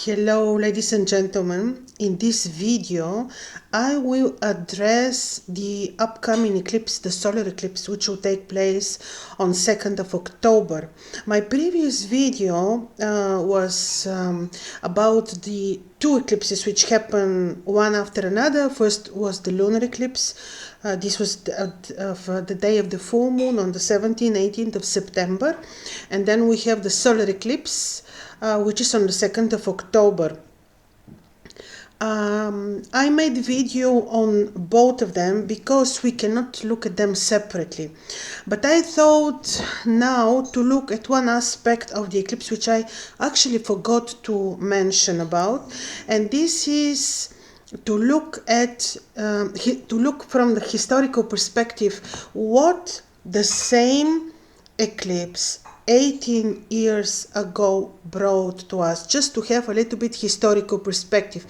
Hello ladies and gentlemen, in this video I will address the upcoming eclipse, the solar eclipse, which will take place on 2nd of October. My previous video was about the two eclipses which happen one after another. First was the lunar eclipse. This was the day of the full moon on the 17th, 18th of September, and then we have the solar eclipse, which is on the 2nd of October. I made a video on both of them because we cannot look at them separately. But I thought now to look at one aspect of the eclipse which I actually forgot to mention about, and this is to look at from the historical perspective what the same eclipse 18 years ago brought to us, just to have a little bit historical perspective.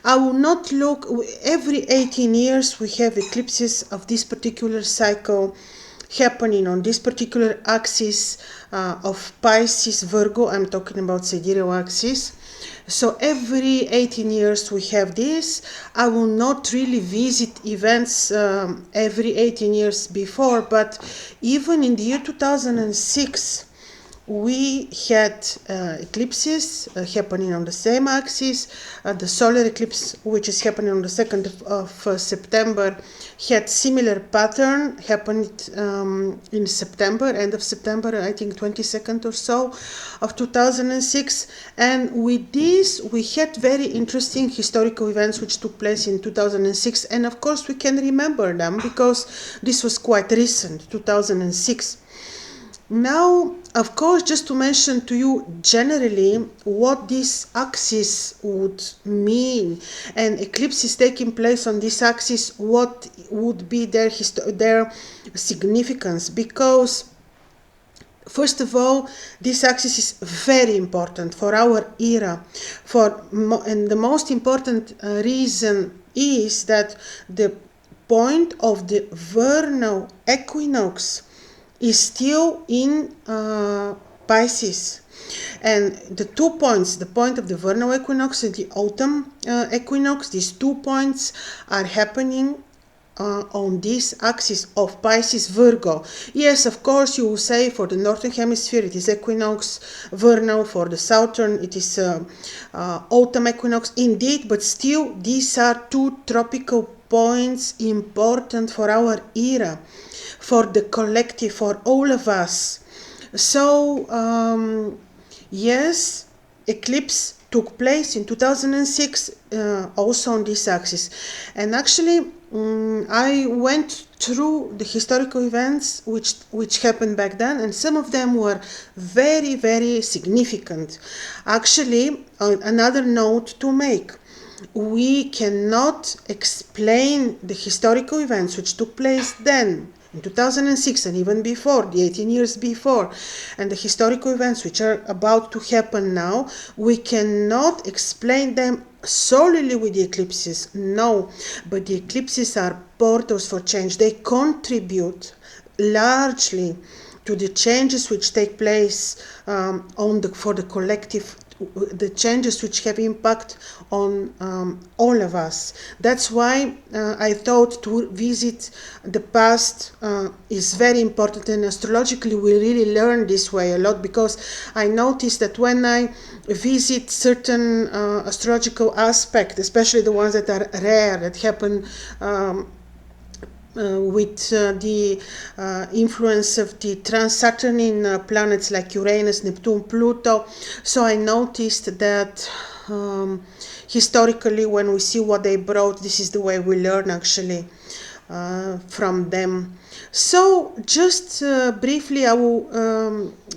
I will not look, every 18 years we have eclipses of this particular cycle happening on this particular axis of Pisces, Virgo. I'm talking about sidereal axis. So every 18 years we have this. I will not really visit events every 18 years before, but even in the year 2006 we had eclipses happening on the same axis. The solar eclipse, which is happening on the 2nd of September, had similar pattern, happened in September, end of September, I think 22nd or so of 2006. And with this we had very interesting historical events which took place in 2006, and of course we can remember them because this was quite recent, 2006. Now, of course, just to mention to you generally what this axis would mean, and eclipses taking place on this axis, what would be their significance, because first of all, this axis is very important for our era, and the most important reason is that the point of the vernal equinox is still in Pisces, and the 2 points, the point of the vernal equinox and the autumn equinox, these 2 points are happening on this axis of Pisces Virgo. Yes, of course, you will say for the northern hemisphere it is equinox vernal, for the southern it is autumn equinox, indeed, but still these are two tropical points important for our era, for the collective, for all of us. So yes, eclipse took place in 2006 also on this axis, and actually I went through the historical events which happened back then, and some of them were very, very significant. Actually, another note to make: we cannot explain the historical events which took place then in 2006 and even before, the 18 years before, and the historical events which are about to happen now. We cannot explain them solely with the eclipses, no, but the eclipses are portals for change. They contribute largely to the changes which take place for the collective, the changes which have impact on all of us. That's why I thought to visit the past is very important, and astrologically we really learn this way a lot, because I noticed that when I visit certain astrological aspects, especially the ones that are rare, that happen with the influence of the trans-Saturnine planets like Uranus, Neptune, Pluto. So I noticed that historically, when we see what they brought, this is the way we learn actually from them. So just briefly, I will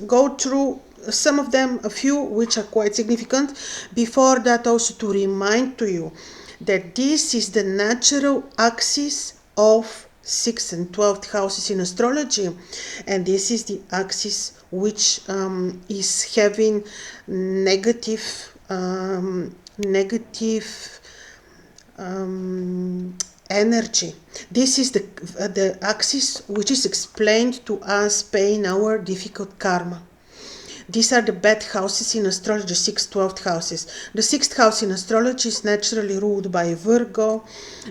go through some of them, a few which are quite significant. Before that, also to remind to you that this is the natural axis of 6th and 12th houses in astrology, and this is the axis which is having negative energy. This is the axis which is explained to us paying our difficult karma. These are the bad houses in astrology, 6th, 12th houses. The 6th house in astrology is naturally ruled by Virgo.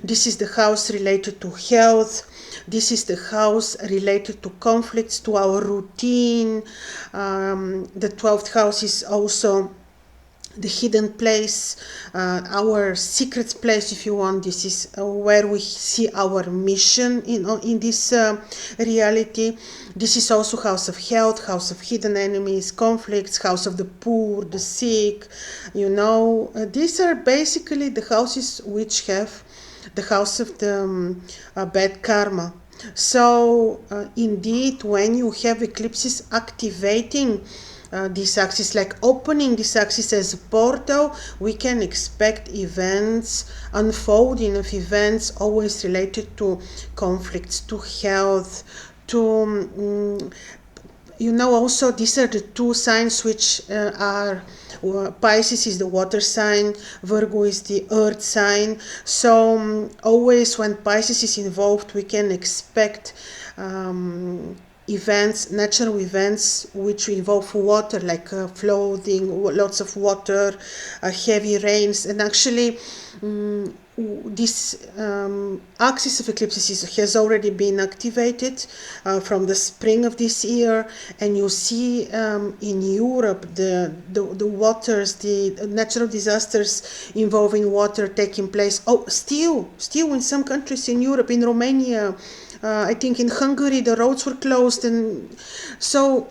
This is the house related to health. This is the house related to conflicts, to our routine. The 12th house is also the hidden place, our secret place, if you want. This is where we see our mission in this reality. This is also house of health, house of hidden enemies, conflicts, house of the poor, the sick. These are basically the houses which have the house of the bad karma. So indeed, when you have eclipses activating this axis, like opening this axis as a portal, we can expect events, unfolding of events always related to conflicts, to health, to also these are the two signs which are Pisces is the water sign, Virgo is the earth sign. So always when Pisces is involved, we can expect events, natural events which involve water, like flooding, lots of water, heavy rains. And actually this axis of eclipses has already been activated from the spring of this year, and you see in Europe the waters, the natural disasters involving water taking place. Still in some countries in Europe, in Romania, I think in Hungary the roads were closed, and so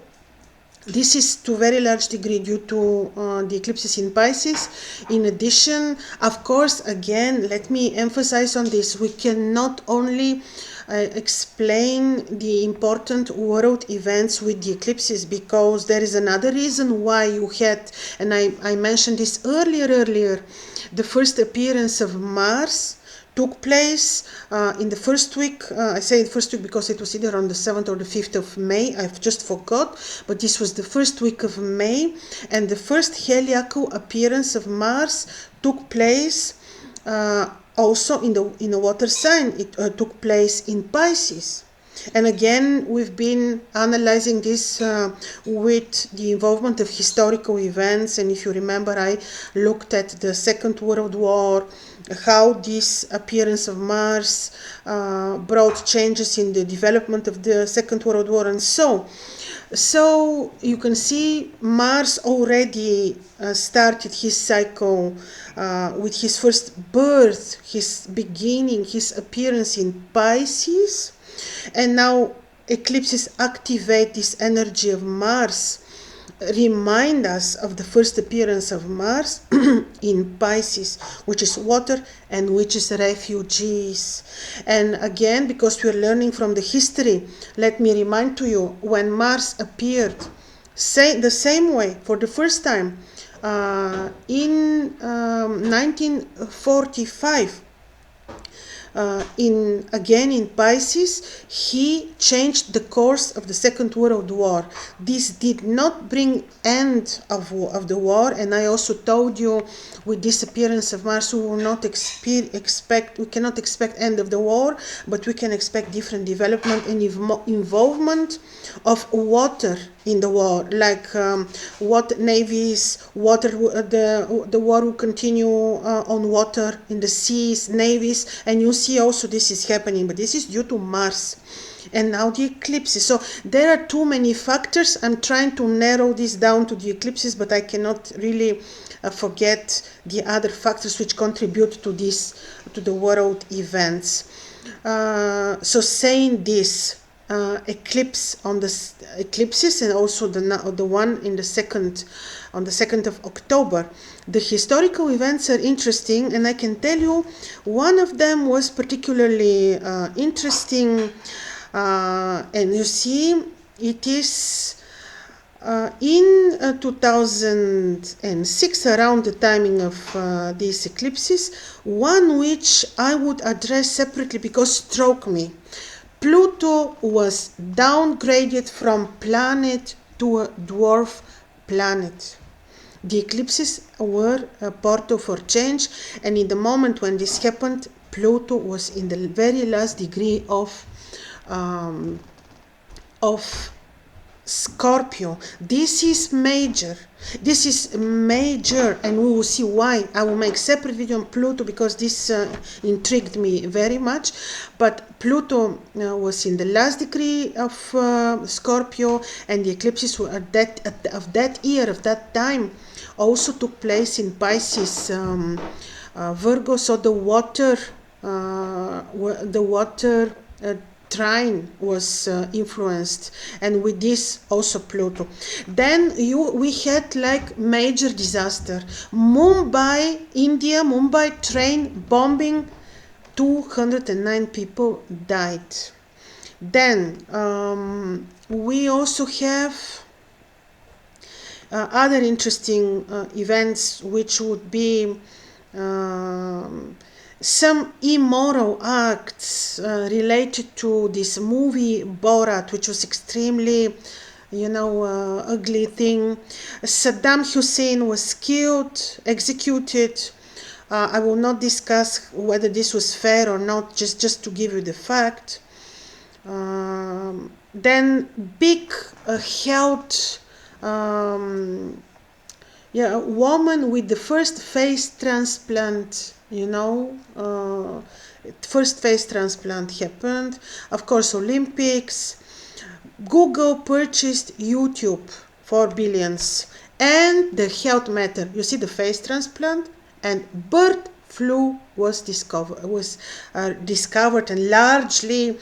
this is to a very large degree due to the eclipses in Pisces. In addition, of course, again, let me emphasize on this, we cannot only explain the important world events with the eclipses, because there is another reason why you had, and I mentioned this earlier, the first appearance of Mars took place in the first week. I say the first week because it was either on the 7th or the 5th of May. I've just forgot, but this was the first week of May, and the first heliacal appearance of Mars took place also in the water sign. It took place in Pisces. And again, we've been analyzing this with the involvement of historical events. And if you remember, I looked at the Second World War, how this appearance of Mars brought changes in the development of the Second World War. And so you can see Mars already started his cycle with his first birth, his beginning, his appearance in Pisces. And now eclipses activate this energy of Mars, remind us of the first appearance of Mars in Pisces, which is water and which is refugees. And again, because we're learning from the history, let me remind to you, when Mars appeared the same way for the first time in 1945, in Pisces, he changed the course of the Second World War. This did not bring end of the war, and I also told you with this appearance of Mars, we will not we cannot expect end of the war, but we can expect different development and involvement of water in the war, like water navies, water. The war will continue on water in the seas, navies, and you see also this is happening, but this is due to Mars. And now the eclipses. So there are too many factors. I'm trying to narrow this down to the eclipses, but I cannot really forget the other factors which contribute to this, to the world events. So saying this, eclipse on the eclipses, and also the one in the on the 2nd of October. The historical events are interesting, and I can tell you one of them was particularly interesting, and you see it is in 2006, around the timing of these eclipses, one which I would address separately because struck me. Pluto was downgraded from planet to a dwarf planet. The eclipses were a portal for change, and in the moment when this happened, Pluto was in the very last degree of Scorpio. This is major. This is major, and we will see why. I will make separate video on Pluto because this intrigued me very much. But Pluto was in the last degree of Scorpio, and the eclipses were of that year, of that time, also took place in Pisces, Virgo. So the water trine was influenced, and with this also Pluto. Then we had like major disaster. Mumbai, India, Mumbai train bombing, 209 people died. Then we also have other interesting events, which would be some immoral acts related to this movie Borat, which was extremely, ugly thing. Saddam Hussein was killed, executed. I will not discuss whether this was fair or not, just to give you the fact. Then big health, woman with the first face transplant, first face transplant happened. Of course, Olympics. Google purchased YouTube for billions, and the health matter. You see the face transplant, and bird flu was discovered and largely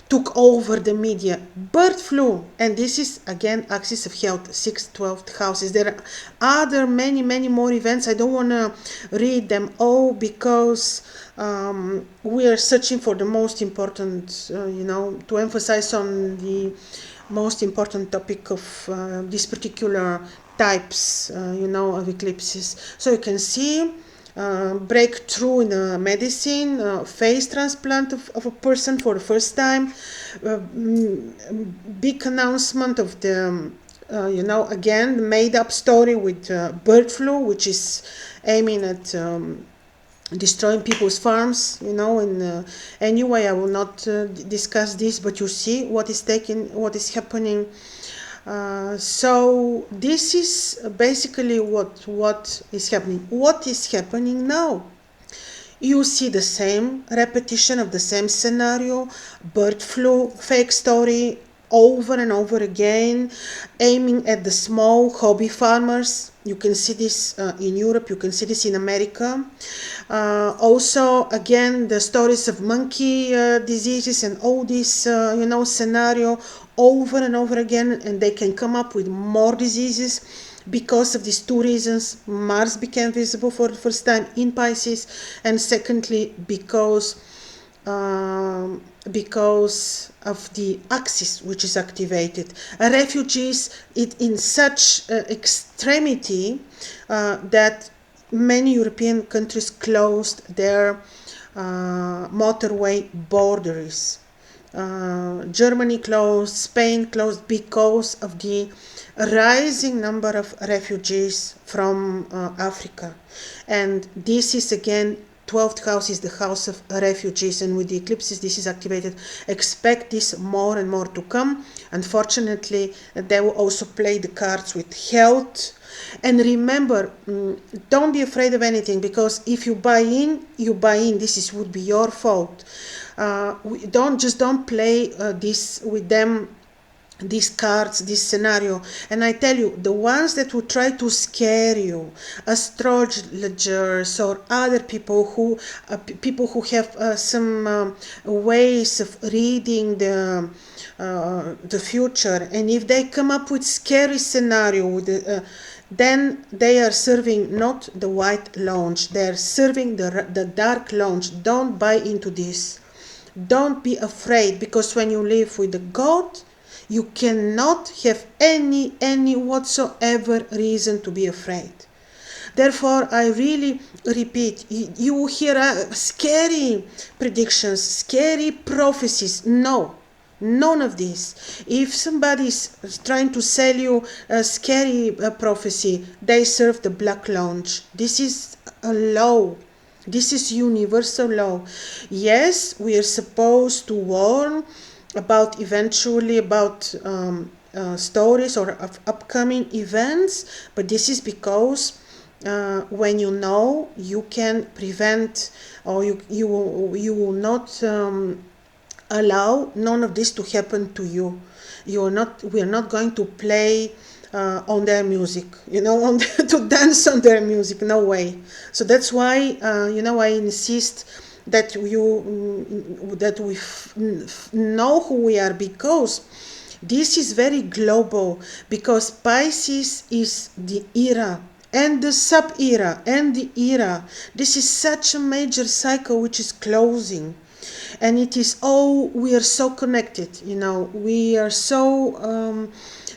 took over the media. Bird flu, and this is again axis of health, 6th, 12th houses. There are other many more events. I don't want to read them all because we are searching for the most important, to emphasize on the most important topic of these particular types, of eclipses. So you can see breakthrough in medicine, face transplant of a person for the first time, big announcement of the, again, made up story with bird flu, which is aiming at destroying people's farms, and anyway, I will not discuss this, but you see what is happening. So this is basically what is happening. What is happening now? You see the same repetition of the same scenario, bird flu, fake story, over and over again, aiming at the small hobby farmers. You can see this in Europe, you can see this in America. Also, again, the stories of monkey diseases and all this, scenario over and over again, and they can come up with more diseases because of these two reasons. Mars became visible for the first time in Pisces, and secondly, because of the axis which is activated. Refugees in such extremity that many European countries closed their motorway borders. Germany closed, Spain closed because of the rising number of refugees from Africa. And this is again, 12th house is the house of refugees, and with the eclipses this is activated. Expect this more and more to come. Unfortunately, they will also play the cards with health. And remember, don't be afraid of anything, because if you buy in, you buy in. This would be your fault. Don't play this with them, these cards, this scenario. And I tell you, the ones that would try to scare you, astrologers or other people who have some ways of reading the future, and if they come up with scary scenario with then they are serving not the white lounge, they are serving the dark lounge. Don't buy into this. Don't be afraid, because when you live with a God, you cannot have any whatsoever reason to be afraid. Therefore, I really repeat, you hear scary predictions, scary prophecies. No, none of this. If somebody is trying to sell you a scary prophecy, they serve the black lounge. This is a law. This is universal law. Yes, we are supposed to warn about eventually about stories or of upcoming events, but this is because when you know, you can prevent, or you will not allow none of this to happen to you. We are not going to play on their music, to dance on their music, no way. So that's why, I insist that that we know who we are, because this is very global, because Pisces is the era and the sub-era and the era. This is such a major cycle which is closing. And it is all, we are so connected, we are so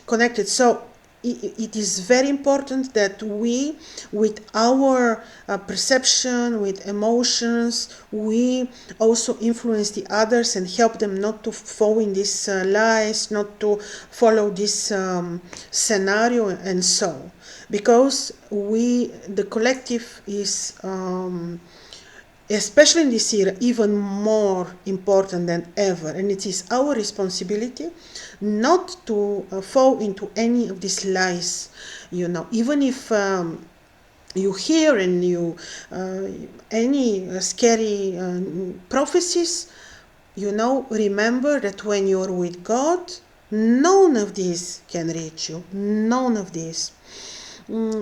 connected. So it is very important that we, with our perception, with emotions, we also influence the others and help them not to fall in these lies, not to follow this scenario, and so, because the collective is especially in this year, even more important than ever. And it is our responsibility not to fall into any of these lies, even if you hear and you any scary prophecies, remember that when you're with God, none of this can reach you, none of this.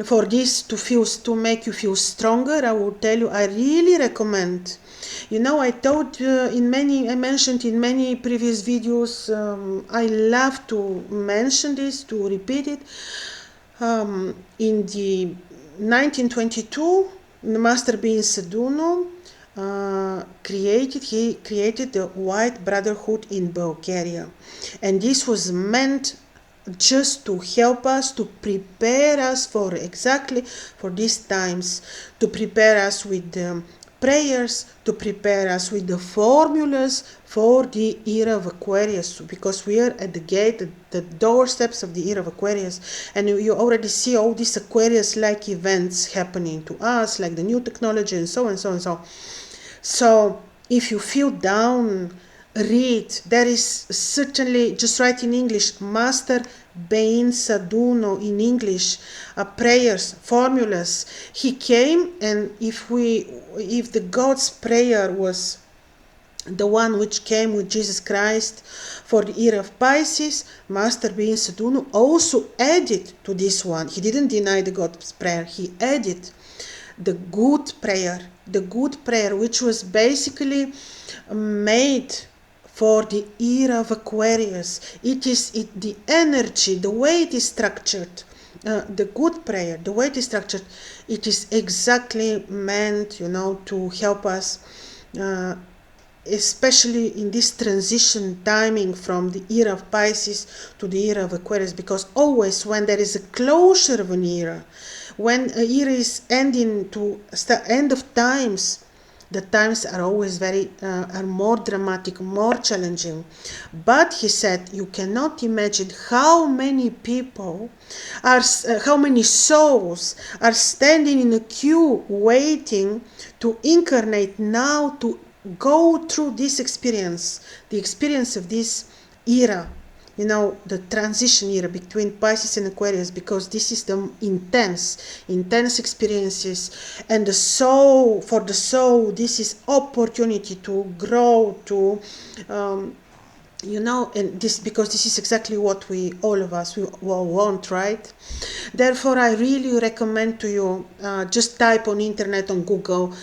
For this to make you feel stronger, I will tell you, I really recommend. I mentioned in many previous videos, I love to mention this, to repeat it. In the 1922, Master being Saduno created the White Brotherhood in Bulgaria, and this was meant just to help us, to prepare us for these times, to prepare us with the prayers, to prepare us with the formulas for the era of Aquarius, because we are at the gate, at the doorsteps of the era of Aquarius, and you already see all these Aquarius-like events happening to us, like the new technology and so and so and so. So if you feel down, read. There is certainly, just write in English, Master Bein Saduno in English, prayers, formulas. He came, and if the God's prayer was the one which came with Jesus Christ for the era of Pisces, Master Bein Saduno also added to this one. He didn't deny the God's prayer, he added the good prayer, which was basically made for the era of Aquarius. The energy, the way it is structured, the good prayer, the way it is structured, it is exactly meant, to help us, especially in this transition timing from the era of Pisces to the era of Aquarius, because always when there is a closure of an era, when an era is ending to end of times, the times are always are more dramatic, more challenging. But he said, you cannot imagine how many people how many souls are standing in a queue waiting to incarnate now, to go through this experience, the experience of this era, the transition era between Pisces and Aquarius, because this is the intense experiences, and for the soul, this is opportunity to grow, to and because this is exactly what we all want, right? Therefore, I really recommend to you, just type on internet, on Google,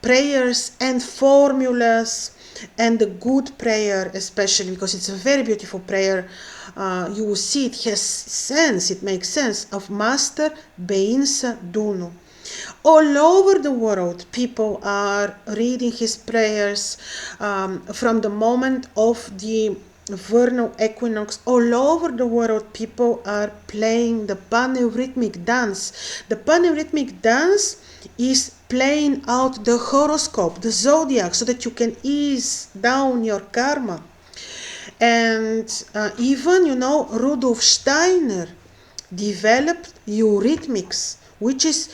prayers and formulas, and the good prayer, especially because it's a very beautiful prayer. You will see it has sense, it makes sense, of Master Bein Saduno. All over the world, people are reading his prayers from the moment of the vernal equinox. All over the world, people are playing the paneurythmic dance. The paneurythmic dance is playing out the horoscope, the zodiac, so that you can ease down your karma. And even, Rudolf Steiner developed eurythmics, which is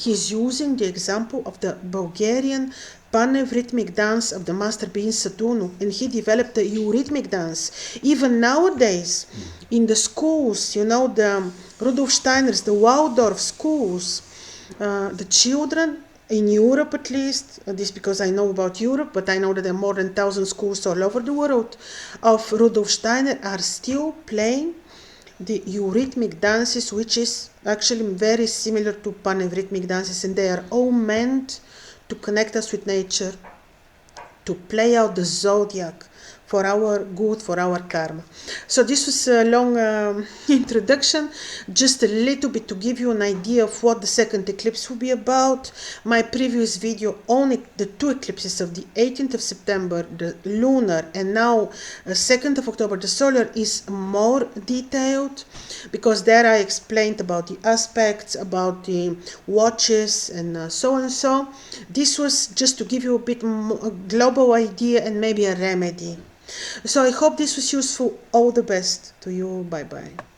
he's using the example of the Bulgarian paneurythmic dance of the master being Satunu, and he developed the eurythmic dance. Even nowadays, in the schools, you know, the Rudolf Steiner's, the Waldorf schools, the children in Europe, at least, this because I know about Europe, but I know that there are more than 1,000 schools all over the world of Rudolf Steiner, are still playing the eurythmic dances, which is actually very similar to paneurythmic dances, and they are all meant to connect us with nature, to play out the zodiac for our good, for our karma. So this was a long introduction, just a little bit to give you an idea of what the second eclipse will be about. My previous video on the two eclipses of the 18th of September, the lunar, and now 2nd of October, the solar, is more detailed, because there I explained about the aspects, about the watches, and so on and so. This was just to give you a bit more, a global idea and maybe a remedy. So I hope this was useful. All the best to you. Bye bye.